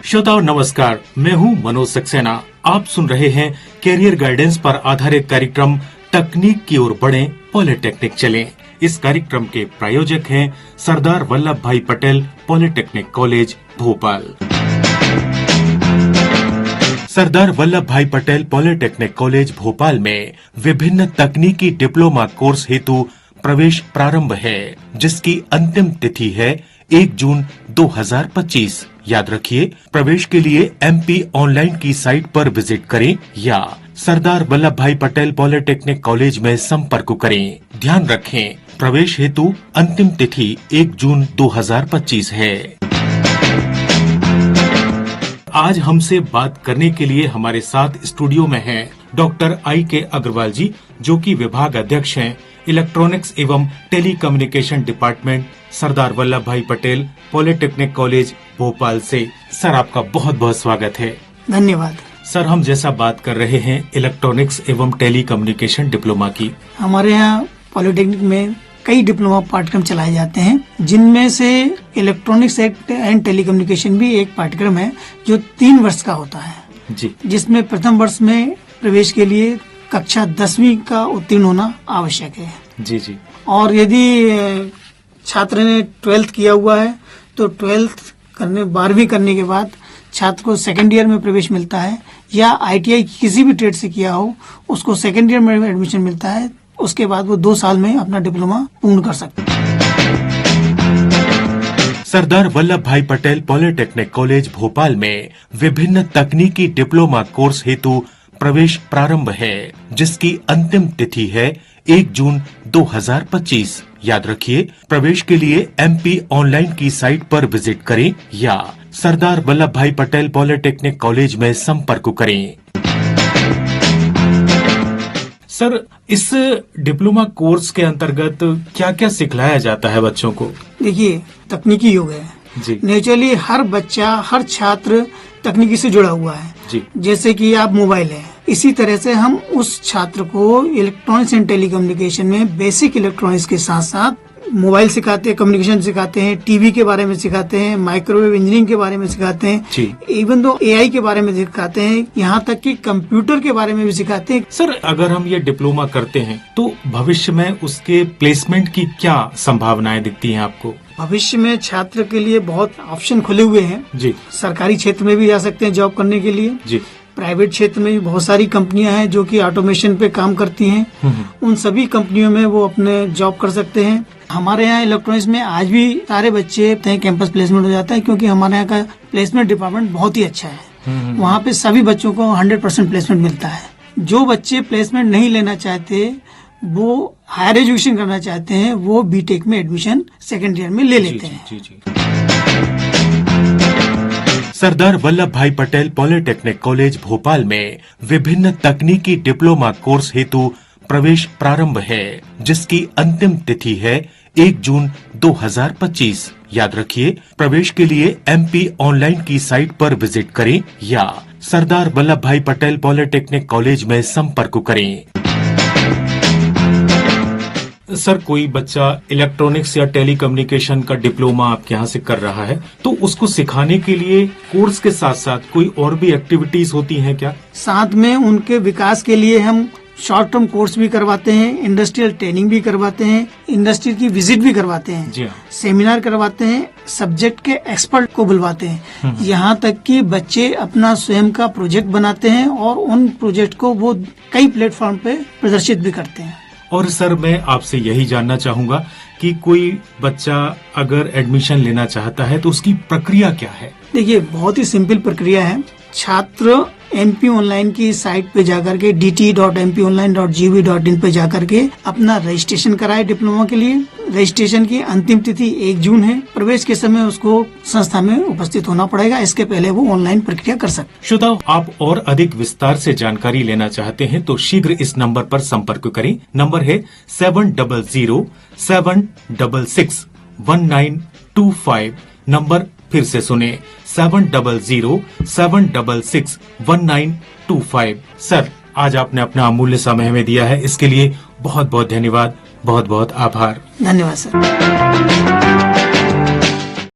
श्रोताओं नमस्कार, मैं हूं मनोज सक्सेना। आप सुन रहे हैं कैरियर गाइडेंस पर आधारित कार्यक्रम तकनीक की ओर बढ़ें, पॉलिटेक्निक चलें। इस कार्यक्रम के प्रायोजक हैं सरदार वल्लभ भाई पटेल पॉलिटेक्निक कॉलेज भोपाल। सरदार वल्लभ भाई पटेल पॉलिटेक्निक कॉलेज भोपाल में विभिन्न तकनीकी डिप्लोमा कोर्स हेतु प्रवेश प्रारंभ है, जिसकी अंतिम तिथि है 1 जून 2025। याद रखिए, प्रवेश के लिए MP ऑनलाइन की साइट पर विजिट करें या सरदार वल्लभ भाई पटेल पॉलिटेक्निक कॉलेज में संपर्क करें। ध्यान रखें, प्रवेश हेतु अंतिम तिथि 1 जून 2025 है। आज हमसे बात करने के लिए हमारे साथ स्टूडियो में हैं डॉक्टर IK अग्रवाल जी, जो कि विभाग अध्यक्ष हैं इलेक्ट्रॉनिक्स एवं टेलीकम्युनिकेशन डिपार्टमेंट, सरदार वल्लभ भाई पटेल पॉलिटेक्निक कॉलेज भोपाल से। सर, आपका बहुत बहुत स्वागत है। धन्यवाद। सर, हम जैसा बात कर रहे हैं इलेक्ट्रॉनिक्स एवं टेलीकम्युनिकेशन डिप्लोमा की, हमारे यहाँ पॉलिटेक्निक में कई डिप्लोमा पाठ्यक्रम चलाए जाते हैं, जिनमें से इलेक्ट्रॉनिक्स एंड टेलीकम्युनिकेशन भी एक पाठ्यक्रम है जो 3 वर्ष का होता है जी, जिसमें प्रथम वर्ष में प्रवेश के लिए कक्षा 10वीं का उत्तीर्ण होना आवश्यक है। जी जी। और यदि छात्र ने 12th किया हुआ है तो 12वीं करने के बाद छात्र को सेकेंड ईयर में प्रवेश मिलता है, या ITI किसी भी ट्रेड से किया हो उसको सेकेंड ईयर में एडमिशन मिलता है। उसके बाद वो 2 साल में अपना डिप्लोमा पूर्ण कर सकते हैं। सरदार वल्लभ भाई पटेल पॉलिटेक्निक कॉलेज भोपाल में विभिन्न तकनीकी डिप्लोमा कोर्स हेतु प्रवेश प्रारंभ है, जिसकी अंतिम तिथि है 1 जून 2025। याद रखिए, प्रवेश के लिए MP ऑनलाइन की साइट पर विजिट करें या सरदार वल्लभ भाई पटेल पॉलिटेक्निक कॉलेज में संपर्क करें। सर, इस डिप्लोमा कोर्स के अंतर्गत क्या क्या सिखलाया जाता है बच्चों को? देखिए, तकनीकी युग है जी। नेचुरली हर बच्चा, हर छात्र तकनीकी से जुड़ा हुआ है जी। जैसे कि आप मोबाइल है, इसी तरह से हम उस छात्र को इलेक्ट्रॉनिक्स एंड टेलीकम्युनिकेशन में बेसिक इलेक्ट्रॉनिक्स के साथ साथ मोबाइल सिखाते हैं, कम्युनिकेशन सिखाते हैं, टीवी के बारे में सिखाते हैं, माइक्रोवेव इंजीनियरिंग के बारे में सिखाते हैं, इवन दो AI के बारे में सिखाते हैं, यहाँ तक कि कंप्यूटर के बारे में भी सिखाते हैं। सर, अगर हम ये डिप्लोमा करते हैं तो भविष्य में उसके प्लेसमेंट की क्या संभावनाएं दिखती हैं आपको? भविष्य में छात्र के लिए बहुत ऑप्शन खुले हुए हैं जी। सरकारी क्षेत्र में भी जा सकते हैं जॉब करने के लिए जी। प्राइवेट क्षेत्र में भी बहुत सारी कंपनियां हैं जो कि ऑटोमेशन पे काम करती हैं। उन सभी कंपनियों में वो अपने जॉब कर सकते हैं। हमारे यहाँ इलेक्ट्रॉनिक्स में आज भी सारे बच्चे कैंपस प्लेसमेंट हो जाता है, क्योंकि हमारे यहाँ का प्लेसमेंट डिपार्टमेंट बहुत ही अच्छा है। वहाँ पे सभी बच्चों को 100% प्लेसमेंट मिलता है। जो बच्चे प्लेसमेंट नहीं लेना चाहते, वो हायर एजुकेशन करना चाहते हैं, वो BTech में एडमिशन सेकेंड ईयर में ले लेते हैं। जी जी। सरदार वल्लभ भाई पटेल पॉलिटेक्निक कॉलेज भोपाल में विभिन्न तकनीकी डिप्लोमा कोर्स हेतु प्रवेश प्रारंभ है, जिसकी अंतिम तिथि है 1 जून 2025। याद रखिए, प्रवेश के लिए MP ऑनलाइन की साइट पर विजिट करें या सरदार वल्लभ भाई पटेल पॉलिटेक्निक कॉलेज में संपर्क करें। सर, कोई बच्चा इलेक्ट्रॉनिक्स या टेलीकम्युनिकेशन का डिप्लोमा आपके यहाँ से कर रहा है, तो उसको सिखाने के लिए कोर्स के साथ साथ कोई और भी एक्टिविटीज होती हैं क्या? साथ में उनके विकास के लिए हम शॉर्ट टर्म कोर्स भी करवाते हैं, इंडस्ट्रियल ट्रेनिंग भी करवाते हैं, इंडस्ट्री की विजिट भी करवाते हैं, जी हाँ। सेमिनार करवाते हैं, सब्जेक्ट के एक्सपर्ट को बुलवाते हैं, यहाँ तक कि बच्चे अपना स्वयं का प्रोजेक्ट बनाते हैं और उन प्रोजेक्ट को वो कई प्लेटफॉर्म पे प्रदर्शित भी करते हैं। और सर, मैं आपसे यही जानना चाहूंगा कि कोई बच्चा अगर एडमिशन लेना चाहता है तो उसकी प्रक्रिया क्या है? देखिए, बहुत ही सिंपल प्रक्रिया है। छात्र MP ऑनलाइन की साइट पे जाकर के dt.mpionline.gov.in पे जाकर के अपना रजिस्ट्रेशन कराए डिप्लोमा के लिए। रजिस्ट्रेशन की अंतिम तिथि 1 जून है। प्रवेश के समय उसको संस्था में उपस्थित होना पड़ेगा, इसके पहले वो ऑनलाइन प्रक्रिया कर सकते। श्रोताओ, आप और अधिक विस्तार से जानकारी लेना चाहते हैं तो शीघ्र इस नंबर पर संपर्क करें। नंबर है 7007661925। नंबर फिर से सुने, 7007661925। सर, आज आपने अपना अमूल्य समय हमें दिया है, इसके लिए बहुत बहुत धन्यवाद, बहुत बहुत आभार। धन्यवाद सर।